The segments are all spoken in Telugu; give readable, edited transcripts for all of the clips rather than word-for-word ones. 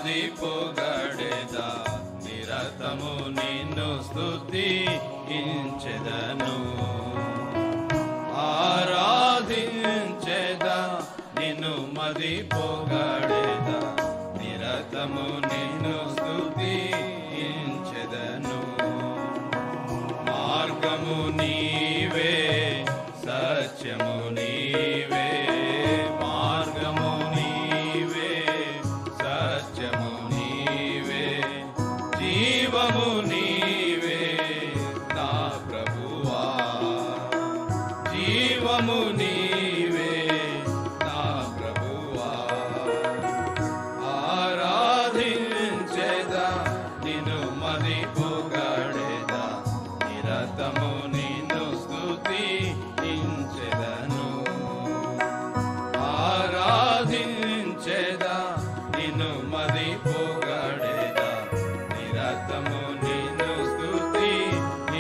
మది పొగడెదా నిరతము నిన్ను స్తుతించెదను ఆరాధించెదా నిన్ను మది పొగడెదా నిరతము నిన్ను స్తుతించెదను మార్గము నీవే సత్యము నీవే మార్గము నీవే సత్యము నీవే జీవము నీవే నా ప్రభువా జీవము నీవే నా ప్రభువా ఆరాధించెదా నిన్ను మది పొగడెదా నిరతము నిన్ను స్తుతించెదను ఆరాధించెదా నిన్ను మది పొగడెదా నిరతము నిన్ను స్తుతించెదను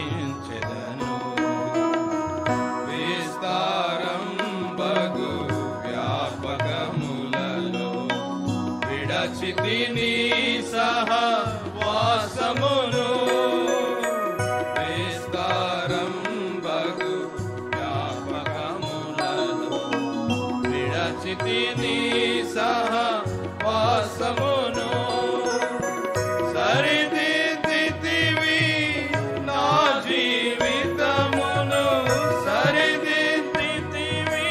విస్తారం బగు వ్యాపకములలో విడచితిని సహవాసమును విస్తారం బగు వ్యాపకములలో విడచితిని సహవాసమును సరిదిద్దితివి నా జీవితమును సరిదిద్దితివి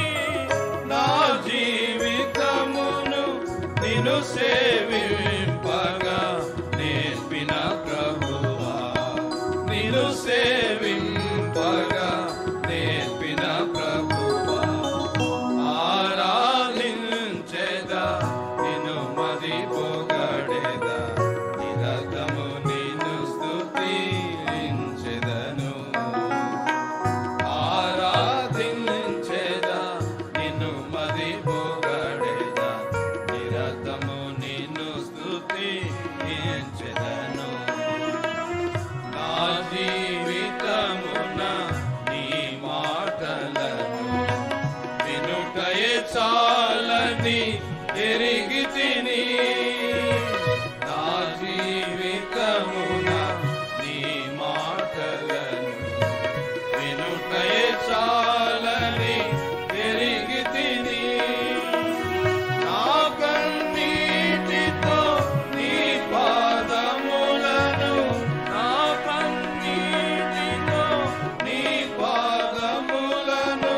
నా జీవితమును నిన్ను సేవింపగా నేర్పిన ప్రభువా నిన్ను సేవింపగా నేర్పిన ప్రభువా ఆరాధించెదా నిన్ను మది పొగడెదా నిరతము నిన్ను స్తుతించెదను ఆరాధించెదా నిన్ను మది పొగడెదా నిరతము నిన్ను స్తుతించెదను నా జీవితమున నీ మాటలను వినుటయే చాలని ఎరిగితిని నా జీవితమున నీ మాటలను వినుటయే చాలని ఎరిగితిని నా కన్నీటితో నీ పాదములను నా కన్నీటితో నీ పాదములను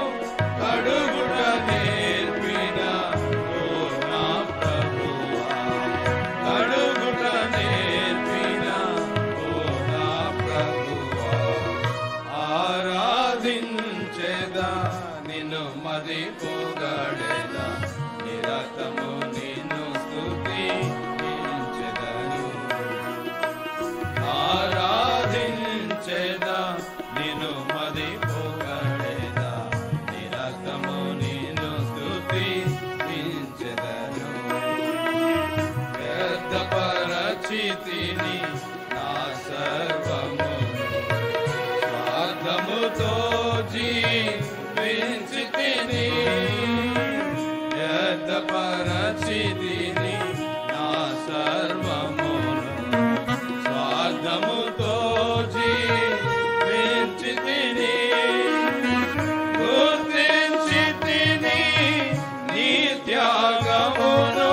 కడుగుట నేర్పిన ఓ నా ప్రభువా కడుగుట నేర్పిన ఓ నా ప్రభువా ఆరాధించెదా నిన్ను మది పొగడెదా నిరతము నిన్ను స్తుతించెదను ఆరాధించెదా నిన్ను మది పొగడెదా నిరతము నిన్ను స్తుతించెదను వ్యర్థపరచితిని నా సర్వమును స్వార్థముతో జీవించితిని వ్యర్థపరచితిని నా సర్వమును స్వార్థముతో జీవించితిని గుర్తించితిని నీ త్యాగమును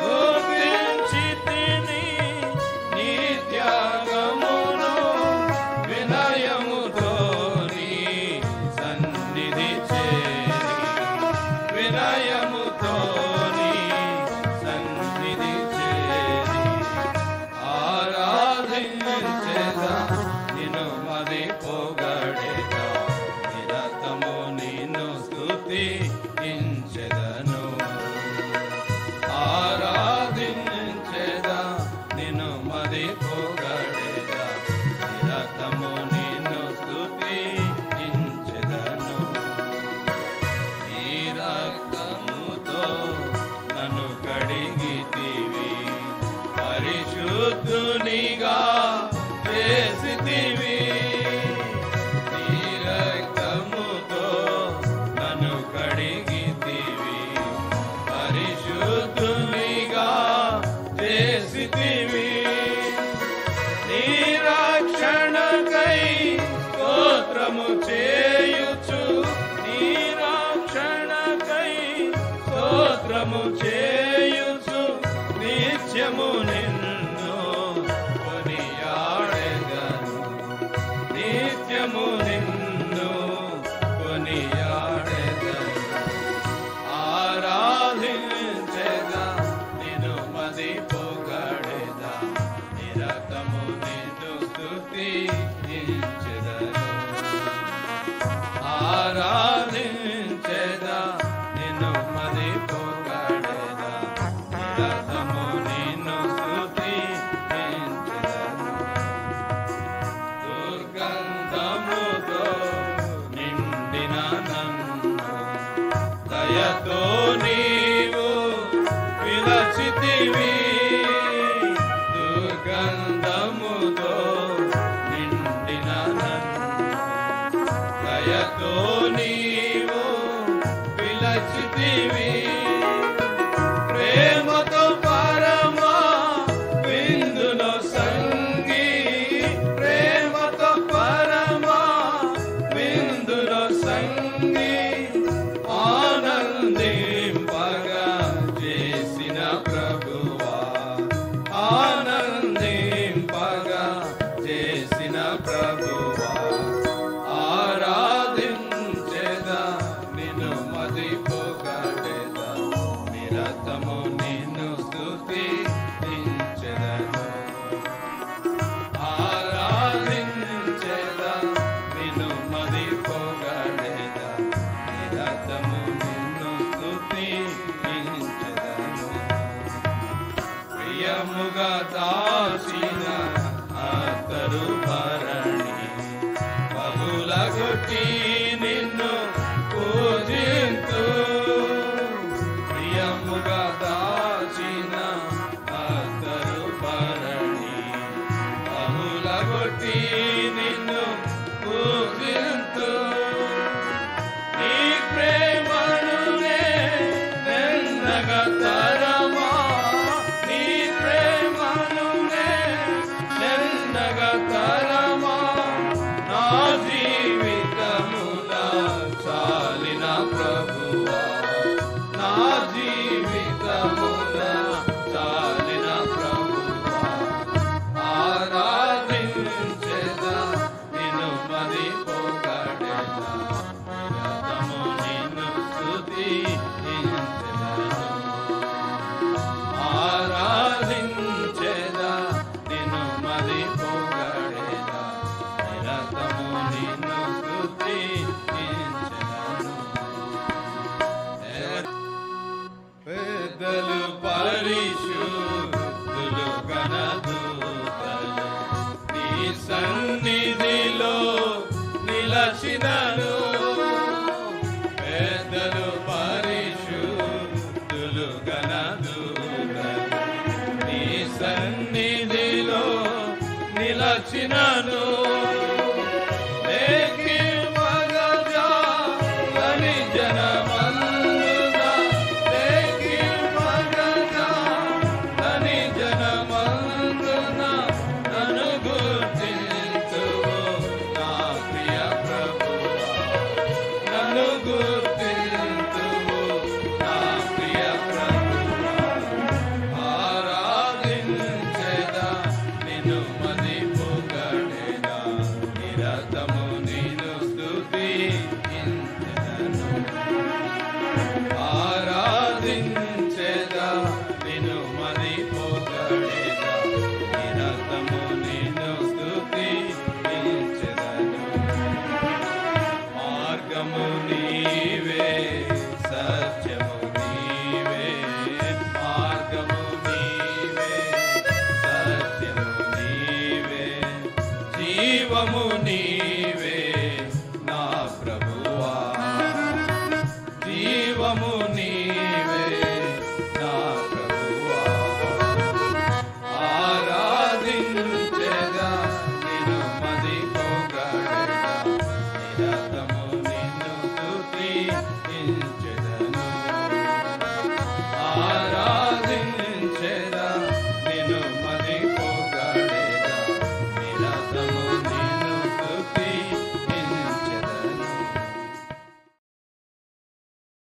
గుర్తించితిని నీ త్యాగమును వినయముతో నీ సన్నిధి చేరి వినయముతో నీ సన్నిధి చేరి ఆరాధించెదా నిన్ను మది పొగడెదా నిరతము నిన్ను స్తుతించెదను ఆరాధించెదా నిన్ను మది పొగడెదా నిరతము నిన్ను స్తుతించెదను నీ రక్తముతో నన్ను కడిగితివి పరిశుద్ధునిగా చేసితివి నీ రక్తముతో నన్ను కడిగితివి పరిశుద్ధునిగా చేసితివి ప్రియముగా దాచిన అతరు భరణి పగులగొట్టి నిన్ను పూజింతు ప్రియముగా దాచిన అతరు భరణి పగులగొట్టి నిన్ను పూజింతు నీ ప్రేమను నెన్నగా తరమా నీ ప్రేమను నెన్నగా తరమా నా జీవితమున చాలిన ప్రభువా నా జీవితమున చాలిన ప్రభువా ఆరాధించెదా నిన్ను మది పొగడెదా నిరతము నిన్ను స్తుతించెదను ఆరాధించెదా నిన్ను మది పొగడెదా నిరతము నిన్ను స్తుతించెదను పెద్దలు పరిశుద్ధులు గణదూతలు నీ సన్నిధిలో నిలచినను పెద్దలు పరిశుద్ధులు గణదూతలు నీ సన్నిధిలో నిలచినను ఆరాధించెదా నిన్ను మది పొగడెదా